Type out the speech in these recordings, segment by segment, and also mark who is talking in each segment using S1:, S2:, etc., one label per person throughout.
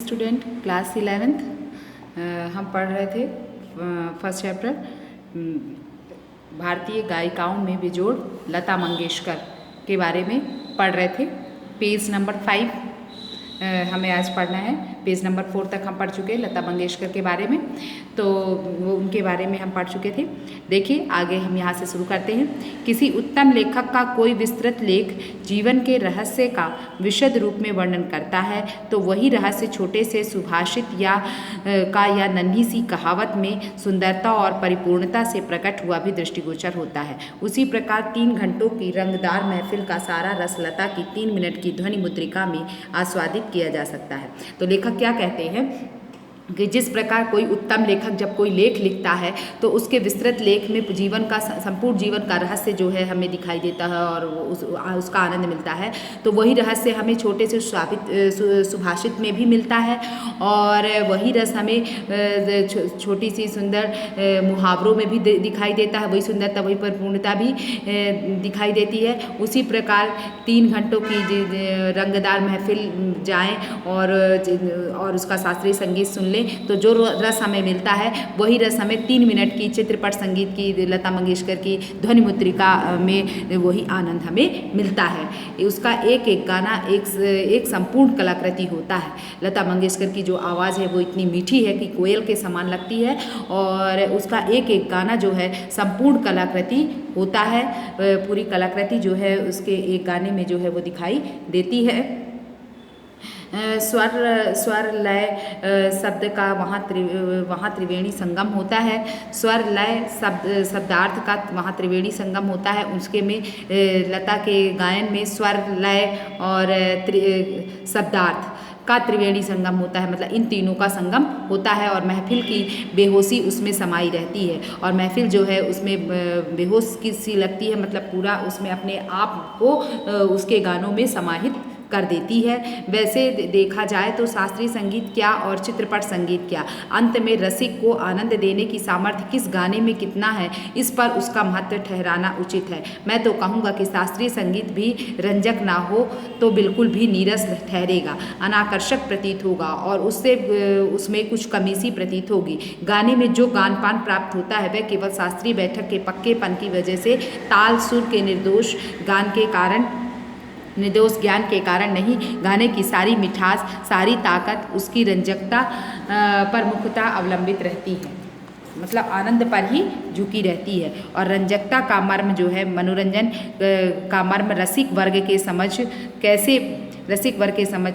S1: Student class 11th हम पढ़ रहे थे फर्स्ट चैप्टर भारतीय गायिकाओं में बेजोड़ लता मंगेशकर के बारे में पढ़ रहे थे। पेज नंबर 5 हमें आज पढ़ना है। पेज नंबर 4 तक हम पढ़ चुके हैं लता मंगेशकर के बारे में, तो वो उनके बारे में हम पढ़ चुके थे। देखिए आगे हम यहाँ से शुरू करते हैं। किसी उत्तम लेखक का कोई विस्तृत लेख जीवन के रहस्य का विशद रूप में वर्णन करता है तो वही रहस्य छोटे से सुभाषित या नन्ही सी कहावत में सुंदरता और परिपूर्णता से प्रकट हुआ भी दृष्टिगोचर होता है। उसी प्रकार 3 घंटों की रंगदार महफिल का सारा रस लता की 3 मिनट की ध्वनि मुद्रिका में आस्वादित किया जा सकता है। तो लेखक क्या कहते हैं कि जिस प्रकार कोई उत्तम लेखक जब कोई लेख लिखता है तो उसके विस्तृत लेख में जीवन का संपूर्ण जीवन का रहस्य जो है हमें दिखाई देता है और उसका आनंद मिलता है। तो वही रहस्य हमें छोटे से सुभाषित में भी मिलता है और वही रस हमें छोटी सी सुंदर मुहावरों में भी दिखाई देता है। वही सुंदरता वही परिपूर्णता भी दिखाई देती है। उसी प्रकार 3 घंटों की रंगदार महफिल जाएं और उसका शास्त्रीय संगीत सुन लें तो जो रस हमें मिलता है वही रस हमें 3 मिनट की चित्रपट संगीत की लता मंगेशकर की ध्वनि मुद्रिका में वही आनंद हमें मिलता है। उसका एक एक गाना एक संपूर्ण कलाकृति होता है। लता मंगेशकर की जो आवाज़ है वो इतनी मीठी है कि कोयल के समान लगती है और उसका एक एक गाना जो है संपूर्ण कलाकृति होता है। पूरी कलाकृति जो है उसके एक गाने में जो है वो दिखाई देती है। स्वर लय शब्द का वहाँ त्रिवेणी संगम होता है। स्वर लय शब्दार्थ का वहाँ त्रिवेणी संगम होता है। उसके में लता के गायन में स्वर लय और शब्दार्थ का त्रिवेणी संगम होता है, मतलब इन तीनों का संगम होता है और महफिल की बेहोशी उसमें समाई रहती है और महफिल जो है उसमें बेहोश की सी लगती है, मतलब पूरा उसमें अपने आप को उसके गानों में समाहित कर देती है। वैसे देखा जाए तो शास्त्रीय संगीत क्या और चित्रपट संगीत क्या, अंत में रसिक को आनंद देने की सामर्थ्य किस गाने में कितना है, इस पर उसका महत्व ठहराना उचित है। मैं तो कहूँगा कि शास्त्रीय संगीत भी रंजक ना हो तो बिल्कुल भी नीरस ठहरेगा, अनाकर्षक प्रतीत होगा और उसमें कुछ कमी सी प्रतीत होगी। गाने में जो गान पान प्राप्त होता है वह केवल शास्त्रीय बैठक के पक्केपन की वजह से, ताल सुर के निर्दोष ज्ञान के कारण नहीं, गाने की सारी मिठास सारी ताकत उसकी रंजकता पर मुख्यतः अवलंबित रहती है, मतलब आनंद पर ही झुकी रहती है। और रंजकता का मर्म जो है, मनोरंजन का मर्म रसिक वर्ग के समझ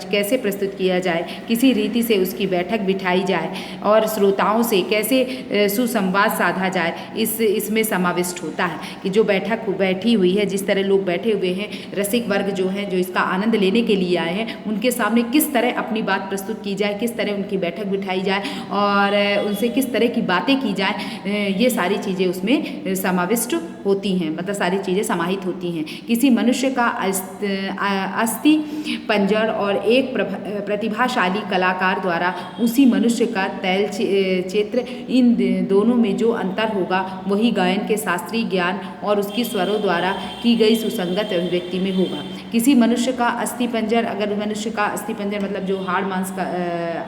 S1: कैसे प्रस्तुत किया जाए, किसी रीति से उसकी बैठक बिठाई जाए और श्रोताओं से कैसे सुसंवाद साधा जाए, इसमें समाविष्ट होता है कि जो बैठक बैठी हुई है, जिस तरह लोग बैठे हुए हैं, रसिक वर्ग जो है जो इसका आनंद लेने के लिए आए हैं, उनके सामने किस तरह अपनी बात प्रस्तुत की जाए, किस तरह उनकी बैठक बिठाई जाए और उनसे किस तरह की बातें की जाए, ये सारी चीज़ें उसमें समाविष्ट होती हैं, मतलब सारी चीज़ें समाहित होती हैं। किसी मनुष्य का अस्थि पंजर और एक प्रतिभाशाली कलाकार द्वारा उसी मनुष्य का तैल चित्र, इन दोनों में जो अंतर होगा वही गायन के शास्त्रीय ज्ञान और उसकी स्वरों द्वारा की गई सुसंगत अभिव्यक्ति में होगा। किसी मनुष्य का अस्थि पंजर, अगर मनुष्य का अस्थि पंजर मतलब जो हाड़ मांस का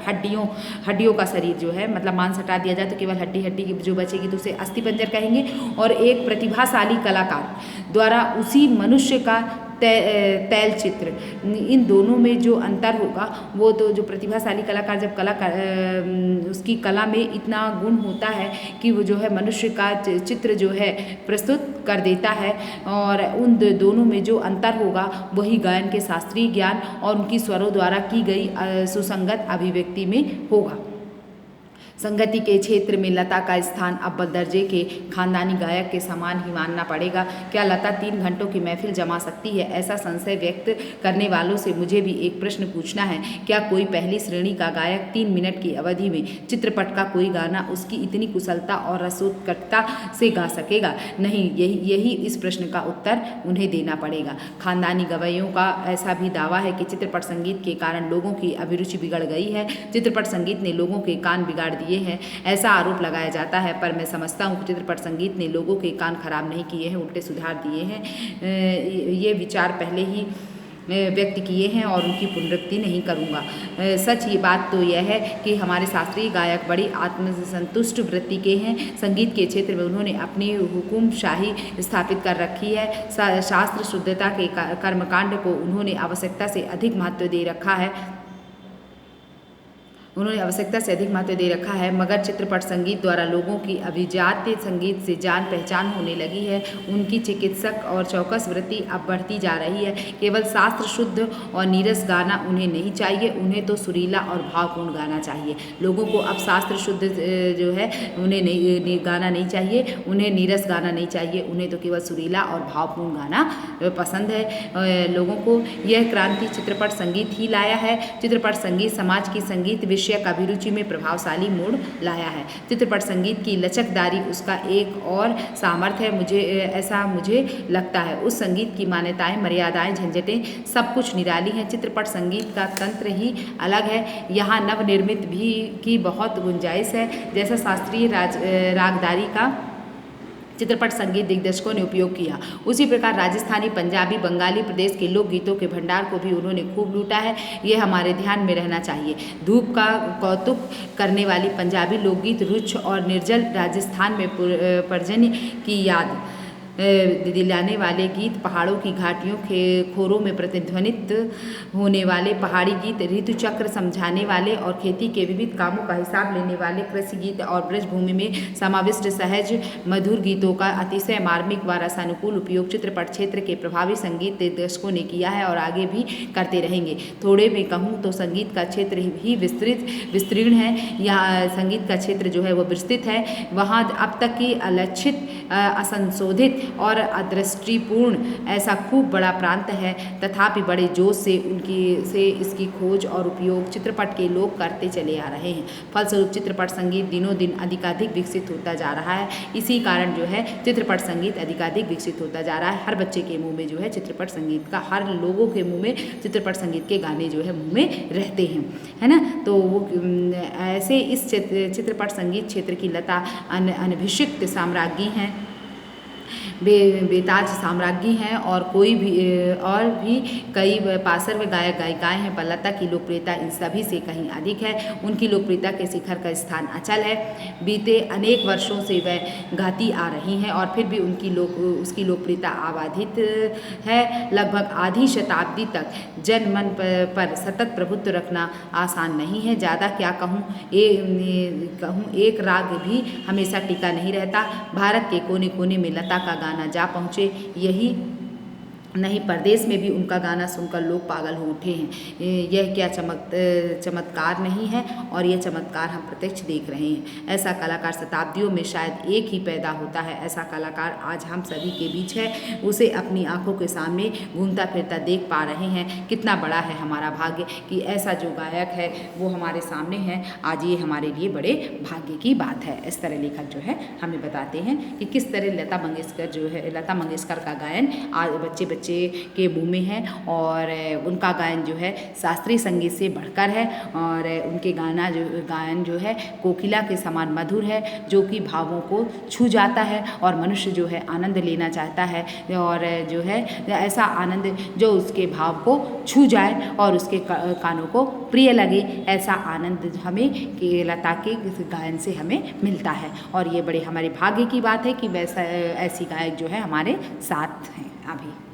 S1: हड्डियों का शरीर जो है, मतलब मांस हटा दिया जाए तो केवल हड्डी जो बचेगी तो उसे अस्थि पंजर कहेंगे, और एक प्रतिभाशाली कलाकार द्वारा उसी मनुष्य का तैल चित्र, इन दोनों में जो अंतर होगा वो तो जो प्रतिभाशाली कलाकार जब उसकी कला में इतना गुण होता है कि वो जो है मनुष्य का चित्र जो है प्रस्तुत कर देता है, और उन दोनों में जो अंतर होगा वही गायन के शास्त्रीय ज्ञान और उनकी स्वरों द्वारा की गई सुसंगत अभिव्यक्ति में होगा। संगति के क्षेत्र में लता का स्थान अव्वल दर्जे के खानदानी गायक के समान ही मानना पड़ेगा। क्या लता 3 घंटों की महफिल जमा सकती है? ऐसा संशय व्यक्त करने वालों से मुझे भी एक प्रश्न पूछना है। क्या कोई पहली श्रेणी का गायक 3 मिनट की अवधि में चित्रपट का कोई गाना उसकी इतनी कुशलता और रसोत्कटता से गा सकेगा? नहीं, यही इस प्रश्न का उत्तर उन्हें देना पड़ेगा। खानदानी गवैयों का ऐसा भी दावा है कि चित्रपट संगीत के कारण लोगों की अभिरुचि बिगड़ गई है। चित्रपट संगीत ने लोगों के कान बिगाड़ दिए हैं, ऐसा आरोप लगाया जाता है, पर मैं समझता हूँ कि चित्रपट संगीत ने लोगों के कान खराब नहीं किए हैं, उल्टे सुधार दिए हैं। ये विचार पहले ही व्यक्त किए हैं और उनकी पुनरुक्ति नहीं करूँगा। सच ये बात तो यह है कि हमारे शास्त्रीय गायक बड़ी आत्मसंतुष्ट वृत्ति के हैं। संगीत के क्षेत्र में उन्होंने अपनी हुकुमशाही स्थापित कर रखी है। शास्त्र शुद्धता के कर्मकांड को उन्होंने आवश्यकता से अधिक महत्व दे रखा है मगर चित्रपट संगीत द्वारा लोगों की अभिजात्य संगीत से जान पहचान होने लगी है। उनकी चिकित्सक और चौकस वृत्ति अब बढ़ती जा रही है। केवल शास्त्र शुद्ध और नीरस गाना उन्हें नहीं चाहिए, उन्हें तो सुरीला और भावपूर्ण गाना चाहिए। लोगों को अब शास्त्र शुद्ध जो है उन्हें गाना नहीं चाहिए, उन्हें नीरस गाना नहीं चाहिए, उन्हें तो केवल सुरीला और भावपूर्ण गाना पसंद है। लोगों को यह क्रांति चित्रपट संगीत ही लाया है। चित्रपट संगीत समाज की संगीत विषयक अभिरुचि में प्रभावशाली मोड़ लाया है। चित्रपट संगीत की लचकदारी उसका एक और सामर्थ्य है, ऐसा मुझे लगता है। उस संगीत की मान्यताएं, मर्यादाएं, झंझटें सब कुछ निराली हैं। चित्रपट संगीत का तंत्र ही अलग है। यहाँ नवनिर्मित भी की बहुत गुंजाइश है। जैसा शास्त्रीय रागदारी का चित्रपट संगीत दिग्दर्शकों ने उपयोग किया, उसी प्रकार राजस्थानी, पंजाबी, बंगाली प्रदेश के लोकगीतों के भंडार को भी उन्होंने खूब लूटा है। ये हमारे ध्यान में रहना चाहिए। धूप का कौतुक करने वाली पंजाबी लोकगीत, रुच्छ और निर्जल राजस्थान में पर्जन्य की याद दिलाने वाले गीत, पहाड़ों की घाटियों के खोरों में प्रतिध्वनित होने वाले पहाड़ी गीत, ऋतु चक्र समझाने वाले और खेती के विविध कामों का हिसाब लेने वाले कृषि गीत और ब्रजभूमि में समाविष्ट सहज मधुर गीतों का अतिशय मार्मिक व रसानुकूल उपयोग चित्रपट क्षेत्र के प्रभावी संगीत दिग्दर्शकों ने किया है और आगे भी करते रहेंगे। थोड़े में कहूँ तो संगीत का क्षेत्र ही विस्तीर्ण है। यहाँ संगीत का क्षेत्र जो है वो विस्तृत है। वहाँ अब तक की अलक्षित, असंशोधित और अदृष्टिपूर्ण ऐसा खूब बड़ा प्रांत है, तथापि बड़े जोश से इसकी खोज और उपयोग चित्रपट के लोग करते चले आ रहे हैं। फलस्वरूप चित्रपट संगीत दिनों दिन अधिकाधिक विकसित होता जा रहा है। इसी कारण जो है चित्रपट संगीत अधिकाधिक विकसित होता जा रहा है। हर बच्चे के मुंह में जो है चित्रपट संगीत का, हर लोगों के मुंह में चित्रपट संगीत के गाने जो है मुंह में रहते हैं, है ना। तो वो ऐसे इस चित्रपट संगीत क्षेत्र की लता अनभिषिक्त साम्राज्ञी हैं, बेताज साम्राज्ञी हैं और भी कई पार्श्व गायक गायिकाएं हैं, पर लता की लोकप्रियता इन सभी से कहीं अधिक है। उनकी लोकप्रियता के शिखर का स्थान अचल है। बीते अनेक वर्षों से वह गाती आ रही हैं और फिर भी उसकी लोकप्रियता अबाधित है। लगभग आधी शताब्दी तक जनमन पर सतत प्रभुत्व रखना आसान नहीं है। ज़्यादा क्या कहूँ, एक राग भी हमेशा टिका नहीं रहता। भारत के कोने कोने में लता का गाना जा पहुँचे, यही नहीं परदेश में भी उनका गाना सुनकर लोग पागल हो उठे हैं। यह क्या चमत्कार नहीं है, और यह चमत्कार हम प्रत्यक्ष देख रहे हैं। ऐसा कलाकार शताब्दियों में शायद एक ही पैदा होता है। ऐसा कलाकार आज हम सभी के बीच है। उसे अपनी आंखों के सामने घूमता फिरता देख पा रहे हैं। कितना बड़ा है हमारा भाग्य कि ऐसा जो गायक है वो हमारे सामने है। आज ये हमारे लिए बड़े भाग्य की बात है। इस तरह लेखक जो है हमें बताते हैं कि किस तरह लता मंगेशकर का गायन आज बच्चे के मुँह में है, और उनका गायन जो है शास्त्रीय संगीत से बढ़कर है, और उनके गायन जो है कोकिला के समान मधुर है, जो कि भावों को छू जाता है और मनुष्य जो है आनंद लेना चाहता है, और जो है ऐसा आनंद जो उसके भाव को छू जाए और उसके कानों को प्रिय लगे। ऐसा आनंद हमें लता के गायन से हमें मिलता है, और ये बड़े हमारे भाग्य की बात है कि वैसा ऐसी गायक जो है हमारे साथ हैं अभी।